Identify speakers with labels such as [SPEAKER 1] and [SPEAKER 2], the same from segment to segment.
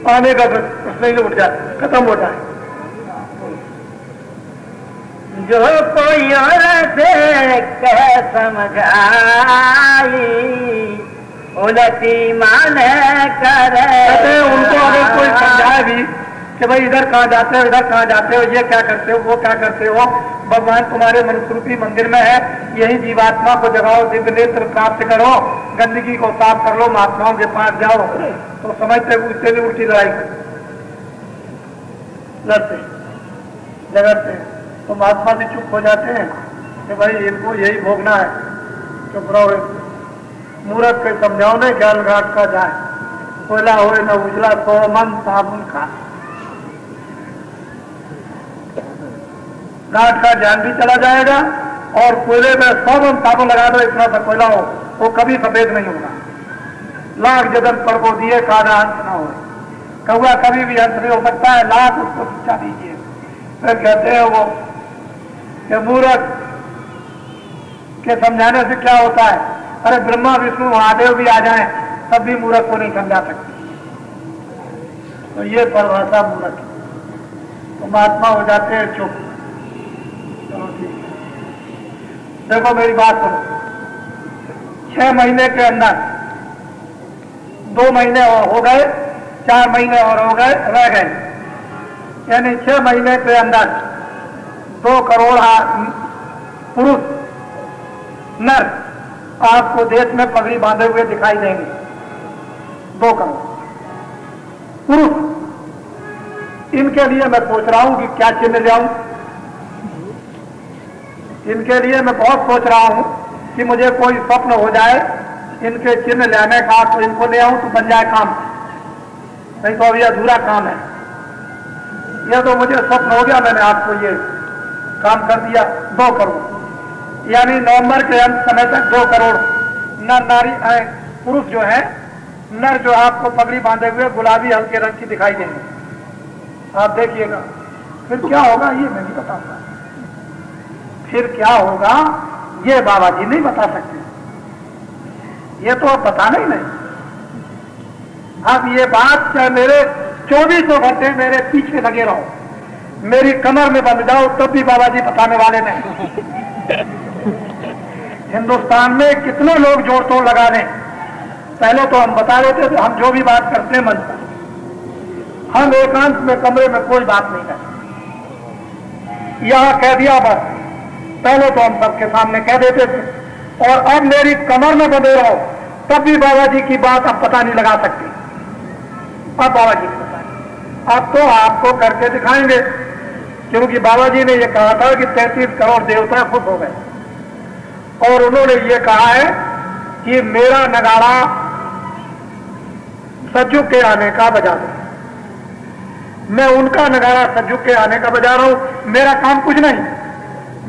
[SPEAKER 1] आने का प्रश्न ही उठ जाए, खत्म हो जाए।
[SPEAKER 2] जो कोई औरत कह समझाई उलटी मान करे।
[SPEAKER 1] उनको अगर कोई समझाए भी कि भाई इधर कहाँ जाते हो, इधर कहाँ जाते हो, ये क्या करते हो, वो क्या करते हो, भगवान तुम्हारे मनुस्मृति मंदिर में है, यही जीवात्मा को जगाओ, दिव्य नेत्र प्राप्त करो, गंदगी को साफ कर लो, महात्माओं के पास जाओ, तो समझते उससे भी उल्टी लड़ाई लड़ते झगड़ते हैं। तो महात्मा भी चुप हो जाते हैं कि भाई इनको यही भोगना है, चुप रहो। मूर्ख के समझाओ ने ज्ञान घाट का जाए, कोयला हो न उजला सो मन साबुन का, घाट का ज्ञान भी चला जाएगा और कोयले में 100 मन साबुन लगा दो, इतना सा कोयला हो वो कभी सफेद नहीं होगा। लाख जगत पर को दिए कादा अंत न हो, कौआ कभी भी अंत नहीं हो सकता है, लाख उसको शिक्षा दीजिए। फिर कहते हैं वो कि मूर्ख के समझाने से क्या होता है, अरे ब्रह्मा विष्णु महादेव भी आ जाएं तब भी मूर्ख को नहीं समझा सकते। तो ये परिभाषा मूर्ख, तो महात्मा हो जाते हैं चुप। चलो ठीक है, देखो मेरी बात सुनो, 6 महीने के अंदर 2 महीने हो गए, 4 महीने और हो गए, रह गए, यानी 6 महीने के अंदर 2 करोड़ पुरुष नर आपको देश में पगड़ी बांधे हुए दिखाई देंगे। 2 करोड़ पुरुष। इनके लिए मैं सोच रहा हूं कि क्या चिन्ह ले आऊं। इनके लिए मैं बहुत सोच रहा हूं कि मुझे कोई स्वप्न हो जाए इनके चिन्ह लेने का, तो इनको ले आऊं तो बन जाए काम, नहीं तो अभी अधूरा काम है। यह तो मुझे स्वप्न हो गया, मैंने आपको ये काम कर दिया। 2 करोड़ यानी नवंबर के अंत समय तक 2 करोड़ नर नारी पुरुष जो है, नर जो आपको पगड़ी बांधे हुए गुलाबी हल्के रंग की दिखाई देंगे। आप देखिएगा फिर क्या होगा ये मैं नहीं बताऊंगा। फिर क्या होगा ये बाबा जी नहीं बता सकते, ये तो आप बताना ही नहीं। अब ये बात चाहे मेरे 24 घंटे मेरे पीछे लगे रहो, मेरी कमर में बंध जाओ, तब भी बाबा जी बताने वाले नहीं। हिंदुस्तान में कितने लोग जोड़ तोड़ लगा दें, पहले तो हम बता देते थे, हम जो भी बात करते हैं मन पर, हम एकांत में कमरे में कोई बात नहीं करते, यहां कह दिया बस। पहले तो हम सबके सामने कह देते थे, और अब मेरी कमर में बंधे रहो तब भी बाबा जी की बात अब पता नहीं लगा सकती। अब बाबा जी को बताएं, अब तो आपको करके दिखाएंगे, क्योंकि बाबा जी ने यह कहा था कि 33 करोड़ देवता खुश हो गए, और उन्होंने ये कहा है कि मेरा नगाड़ा सज्जू के आने का बजा दो। मैं उनका नगाड़ा सज्जू के आने का बजा रहा हूं, मेरा काम कुछ नहीं,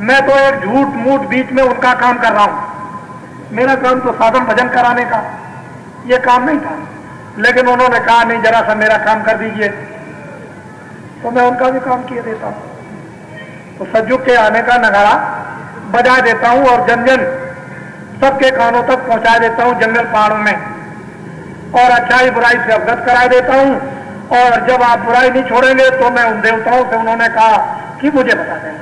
[SPEAKER 1] मैं तो एक झूठ मूठ बीच में उनका काम कर रहा हूं। मेरा काम तो साधन भजन कराने का ये काम नहीं था, लेकिन उन्होंने कहा नहीं जरा सा मेरा काम कर दीजिए, तो मैं उनका भी काम किए देता हूं। तो सज्जू के आने का नगाड़ा बजा देता हूं और जन जन सबके कानों तक पहुंचा देता हूं, जंगल पहाड़ों में, और अच्छाई बुराई से अवगत करा देता हूं। और जब आप बुराई नहीं छोड़ेंगे तो मैं उन देवताओं से उन्होंने कहा कि मुझे बता देना,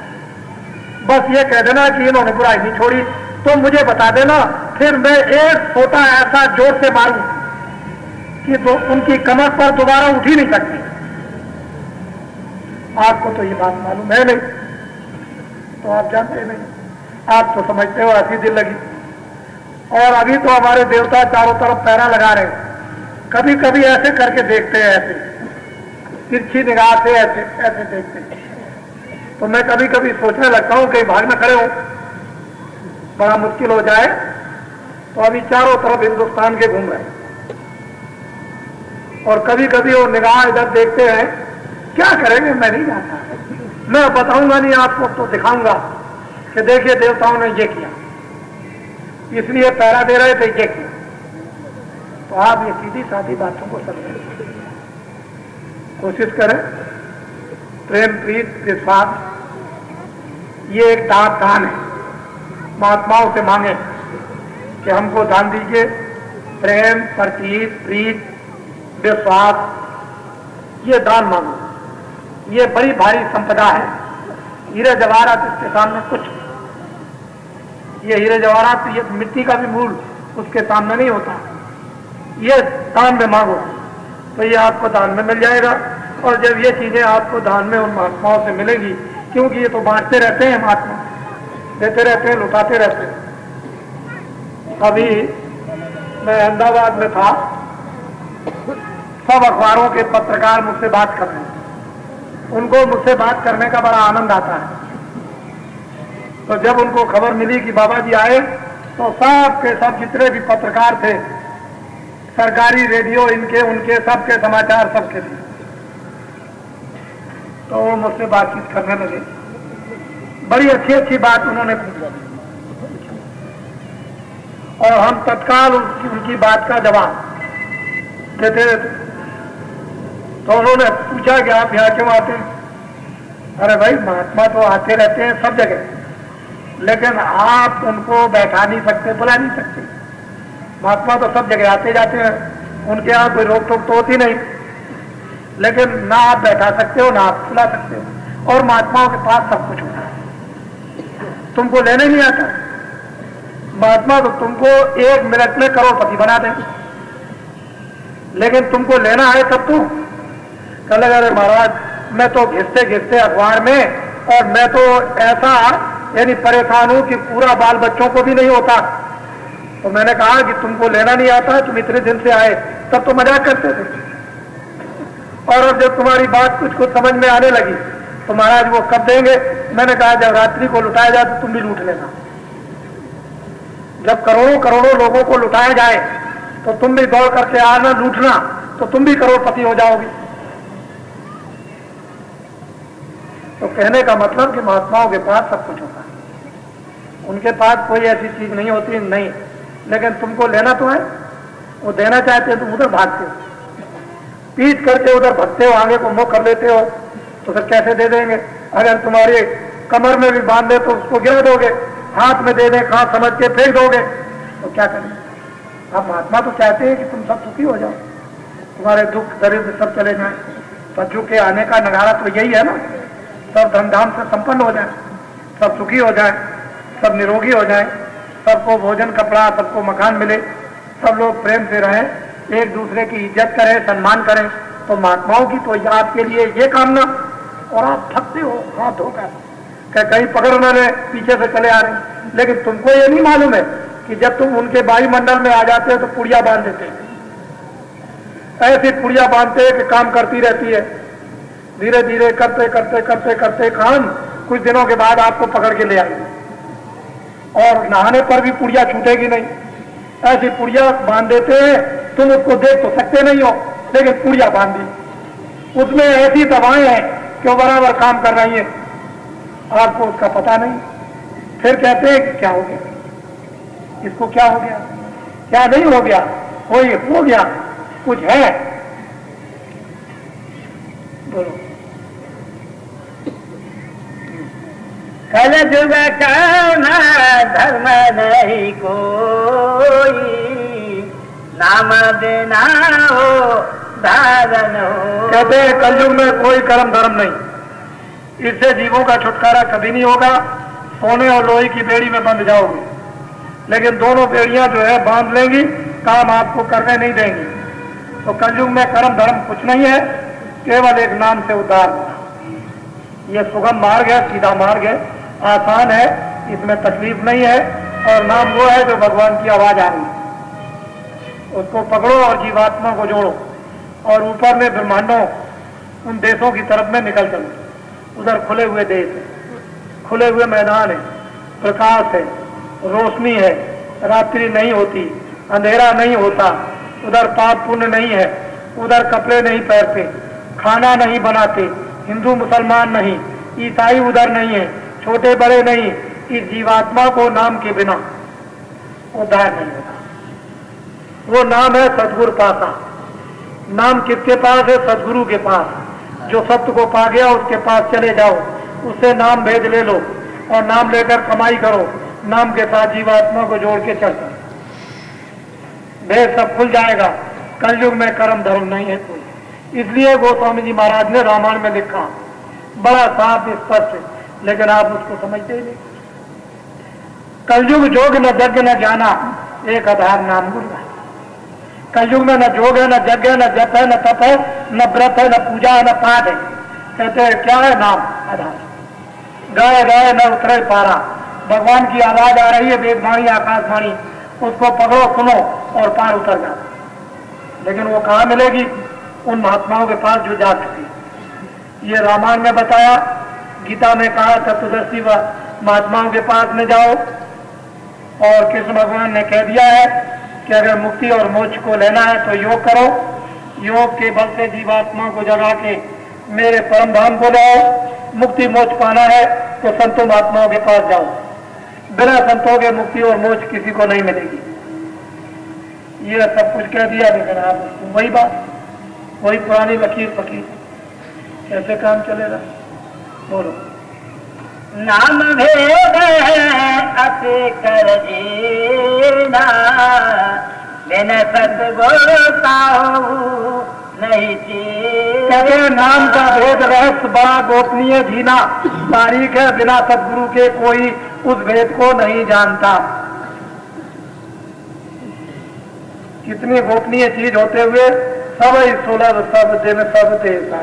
[SPEAKER 1] बस ये कह देना कि इन्होंने बुराई नहीं छोड़ी तो मुझे बता देना, फिर मैं एक छोटा ऐसा जोर से मारूं कि तो उनकी कमर पर दोबारा उठ ही नहीं सकती। आपको तो ये बात मालूम है नहीं, तो आप जानते नहीं, आप तो समझते हो ऐसी दिल लगी। और अभी तो हमारे देवता चारों तरफ पैरा लगा रहे हैं, कभी कभी ऐसे करके देखते हैं, ऐसे तिरछी निगाह से ऐसे ऐसे देखते हैं। तो मैं कभी कभी सोचने लगता हूं कहीं भाग में खड़े हो, बड़ा मुश्किल हो जाए। तो अभी चारों तरफ हिंदुस्तान के घूम रहे हैं, और कभी कभी वो निगाह इधर देखते हैं, क्या करेंगे मैं नहीं जानता, मैं बताऊंगा नहीं आपको, तो दिखाऊंगा कि देखिए देवताओं ने ये किया, इसलिए पैरा दे रहे थे, ये किया। तो आप ये सीधी साधी बातों को समझें, कोशिश करें। प्रेम प्रीत विश्वास ये एक दान है, महात्माओं से मांगे कि हमको दान दीजिए, प्रेम प्रतीत प्रीत विश्वास, ये दान मांगो। ये बड़ी भारी संपदा है। हीरे जवाहरात इसके सामने कुछ, ये हीरे जवाहरात, ये मिट्टी का भी मूल उसके सामने नहीं होता। ये दान में मांगो तो ये आपको दान में मिल जाएगा। और जब ये चीजें आपको दान में उन महात्माओं से मिलेंगी, क्योंकि ये तो बांटते रहते हैं महात्मा, देते रहते हैं, लुटाते रहते हैं। अभी मैं अहमदाबाद में था, सब अखबारों के पत्रकार मुझसे बात कर रहे हैं। उनको मुझसे बात करने का बड़ा आनंद आता है। तो जब उनको खबर मिली कि बाबा जी आए, तो सब के सब जितने भी पत्रकार थे, सरकारी रेडियो इनके उनके सबके समाचार सबके थे, तो वो मुझसे बातचीत करने लगे। बड़ी अच्छी अच्छी बात उन्होंने पूछी और हम तत्काल उनकी बात का जवाब देते रहते। तो उन्होंने पूछा कि आप यहाँ क्यों आते हैं? अरे भाई, महात्मा तो आते रहते हैं सब जगह, लेकिन आप उनको बैठा नहीं सकते, बुला नहीं सकते। महात्मा तो सब जगह आते जाते हैं, उनके यहाँ कोई रोक टोक तो होती नहीं, लेकिन ना आप बैठा सकते हो ना आप बुला सकते हो। और महात्माओं के पास सब कुछ होता है, तुमको लेने नहीं आता। महात्मा तो तुमको 1 मिनट में करोड़पति बना देंगे, लेकिन तुमको लेना है तब तो कल, अरे महाराज मैं तो घिसते घिसते अखबार में, और मैं तो ऐसा यानी परेशान हूं कि पूरा बाल बच्चों को भी नहीं होता। तो मैंने कहा कि तुमको लेना नहीं आता, तुम इतने दिन से आए, तब तो मजाक करते थे, और अब जब तुम्हारी बात कुछ कुछ समझ में आने लगी तो महाराज वो कब देंगे? मैंने कहा जब रात्रि को लुटाया जाए तो तुम भी लूट लेना। जब करोड़ों करोड़ों लोगों को लुटाया जाए तो तुम भी दौड़ करके आना, लूटना, तो तुम भी करोड़पति हो जाओगे। तो कहने का मतलब कि महात्माओं के पास सब कुछ होता है, उनके पास कोई ऐसी चीज नहीं होती नहीं, लेकिन तुमको लेना तो है। वो देना चाहते हो, तुम उधर भागते हो, पीट करके उधर भगते हो, आगे को मुंह कर लेते हो, तो फिर कैसे दे देंगे? अगर तुम्हारे कमर में भी बांध दे तो उसको गिरा दोगे, हाथ में दे दे कहां समझ के फेंक दोगे, तो क्या करेंगे? अब महात्मा तो चाहते हैं कि तुम सब सुखी हो जाओ, तुम्हारे दुख दरिद्र सब चले जाए। बच्चों के आने का नगारा तो यही है ना, सब धूमधाम से संपन्न हो जाए, सब सुखी हो जाए, सब निरोगी हो जाए, सबको भोजन कपड़ा, सबको मकान मिले, सब लोग प्रेम से रहें, एक दूसरे की इज्जत करें, सम्मान करें। तो महात्माओं की तो आपके लिए ये कामना, और आप थकते हो हाथ धोकर कहीं पकड़ न ले, पीछे से चले आ रहे हैं। लेकिन तुमको ये नहीं मालूम है कि जब तुम उनके वायुमंडल में आ जाते हो तो पुड़िया बांध देते हैं, ऐसी पुड़िया बांधते हैं कि काम करती रहती है। धीरे धीरे करते करते करते करते काम कुछ दिनों के बाद आपको पकड़ के ले आएगी, और नहाने पर भी पुड़िया छूटेगी नहीं। ऐसी पुड़िया बांध देते हैं, तुम उसको देख तो सकते नहीं हो, लेकिन पुड़िया बांध दी, उसमें ऐसी दवाएं हैं कि वो बराबर काम कर रही है, आपको उसका पता नहीं। फिर कहते हैं कि क्या हो गया, इसको क्या हो गया? क्या नहीं हो गया, कोई हो गया, कुछ है, बोलो।
[SPEAKER 2] कल जुग करना धर्म नहीं कोई, नाम बिना हो धारण हो।
[SPEAKER 1] कहते हैं कलयुग में कोई कर्म धर्म नहीं, इससे जीवों का छुटकारा कभी नहीं होगा। सोने और लोहे की बेड़ी में बंध जाओगे, लेकिन दोनों बेड़ियां जो है बांध लेंगी, काम आपको करने नहीं देंगी। तो कलयुग में कर्म धर्म कुछ नहीं है, केवल एक नाम से उद्धार होना। यह सुगम मार्ग है, सीधा मार्ग है, आसान है, इसमें तकलीफ नहीं है। और नाम वो है जो भगवान की आवाज आ रही है, उसको पकड़ो और जीवात्मा को जोड़ो, और ऊपर में ब्रह्मांडों उन देशों की तरफ में निकल चलो। उधर खुले हुए देश है, खुले हुए मैदान है, प्रकाश है, रोशनी है, रात्रि नहीं होती, अंधेरा नहीं होता, उधर पाप पुण्य नहीं है, उधर कपड़े नहीं पहनते, खाना नहीं बनाते, हिंदू मुसलमान नहीं, ईसाई उधर नहीं है, छोटे बड़े नहीं। इस जीवात्मा को नाम के बिना उद्धार नहीं होता। वो नाम है सद्गुरु पासा। नाम किसके पास है? सद्गुरु के पास। जो सत्य को पा गया उसके पास चले जाओ, उससे नाम भेद ले लो, और नाम लेकर कमाई करो, नाम के साथ जीवात्मा को जोड़ के चलता, भेद सब खुल जाएगा। कलयुग में कर्म धर्म नहीं है कोई। इसलिए गोस्वामी जी महाराज ने रामायण में लिखा बड़ा साफ स्पष्ट, लेकिन आप उसको समझते ही नहीं। कलयुग जोग न यज्ञ न जाना, एक आधार नाम गुरु है। कलयुग में न जोग है, न यज्ञ है, न जप है, न तप है, न व्रत है, न पूजा है, न पाठ है। कहते हैं क्या है नाम? आधार। गाय गाय न उतरे पारा, भगवान की आवाज आ रही है, वेदवाणी आकाशवाणी, उसको पकड़ो सुनो और पार उतर जाओ। लेकिन वो कहाँ मिलेगी? उन महात्माओं के पास जो जा चुके। ये रामायण में बताया, गीता में कहा चतुर्दशी व महात्माओं के पास में जाओ। और कृष्ण भगवान ने कह दिया है कि अगर मुक्ति और मोक्ष को लेना है तो योग करो, योग के बल से जीवात्मा को जगा के मेरे परम धाम को लाओ। मुक्ति मोक्ष पाना है तो संतों महात्माओं के पास जाओ। बिना संतों के मुक्ति और मोक्ष किसी को नहीं मिलेगी। ये सब कुछ कह दिया, लेकिन आप उसको वही बात, वही पुरानी लकीर फकीर, कैसे काम चलेगा? बोलो।
[SPEAKER 2] नाम भेद अति कर जीना, बिन सतगुरु ताऊ नहीं जी।
[SPEAKER 1] कहते नाम का भेद रहस्य बड़ा गोपनीय जीना, तारीख है बिना सदगुरु के कोई उस भेद को नहीं जानता। कितनी गोपनीय चीज होते हुए सब सुलभ सब दिन सब देता।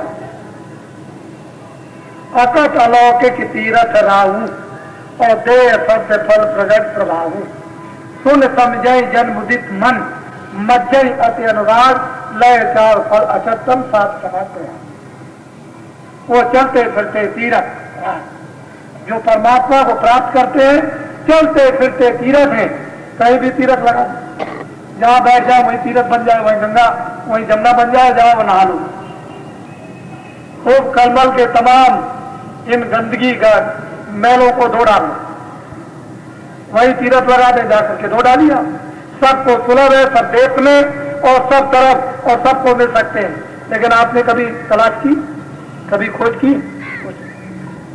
[SPEAKER 1] अकट अलौकिक तीरथ राहु, और दे सत्य फल प्रगट प्रभाहु। सुन समझय जन मुदित मन, मज्जय अति अनुराग, लय चार फल अचतम सात समाप्त। वो चलते फिरते तीरथ, जो परमात्मा को प्राप्त करते हैं, चलते फिरते तीरथ हैं। कहीं भी तीरथ लगा, जहां बैठ जाए वहीं तीरथ बन जाए, वहीं गंगा वहीं जमुना बन जाए, जहां वो नहा लो। खूब कलमल के तमाम इन गंदगी का मैलों को धो डालो, वही तीरथ लगा दे, जाकर के धो डालिए। सबको सुलभ है, सब देश में और सब तरफ, और सबको मिल सकते हैं। लेकिन आपने कभी तलाश की, कभी खोज की?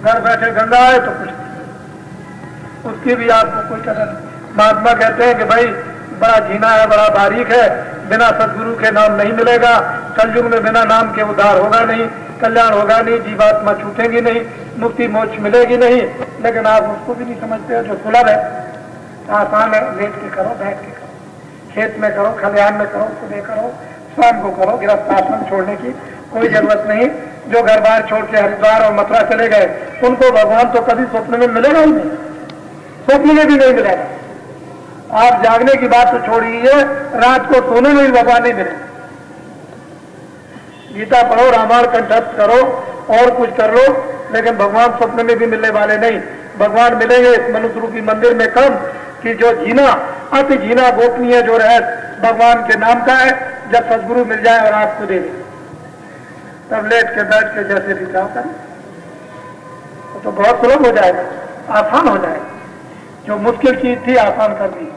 [SPEAKER 1] घर बैठे गंगा है तो कुछ, उसकी भी आपको कोई कदर नहीं। महात्मा कहते हैं कि भाई बड़ा जीना है, बड़ा बारीक है, बिना सदगुरु के नाम नहीं मिलेगा। कलयुग में बिना नाम के उद्धार होगा नहीं, कल्याण होगा नहीं, जीवात्मा छूटेगी नहीं, मुक्ति मोक्ष मिलेगी नहीं। लेकिन आप उसको भी नहीं समझते हो। जो सुलभ है, आसान है, लेट के करो, बैठ के करो, खेत में करो, खलिहान में करो, सुबह करो, शाम को करो। गृहस्थ आश्रम छोड़ने की कोई जरूरत नहीं। जो घर बार छोड़ के हरिद्वार और मथुरा चले गए, उनको भगवान तो कभी स्वप्न में मिलेगा ही नहीं, स्वप्न में भी नहीं मिलेगा। आप जागने की बात तो छोड़िए, रात को सोने में भी भगवान नहीं मिलेगा। गीता पढ़ो, रामायण कंठस्थ करो, और कुछ कर लो, लेकिन भगवान स्वप्न में भी मिलने वाले नहीं। भगवान मिलेंगे इस मनुष्य रूपी मंदिर में कम, कि जो जीना, अति जीना गोपनीय जो रहस्य भगवान के नाम का है, जब सदगुरु मिल जाए और आपको दे दे, तब लेट के बैठ के जैसे भी चाहो करें, तो बहुत सुलभ हो जाएगा, आसान हो जाएगा। जो मुश्किल चीज थी आसान कर दी।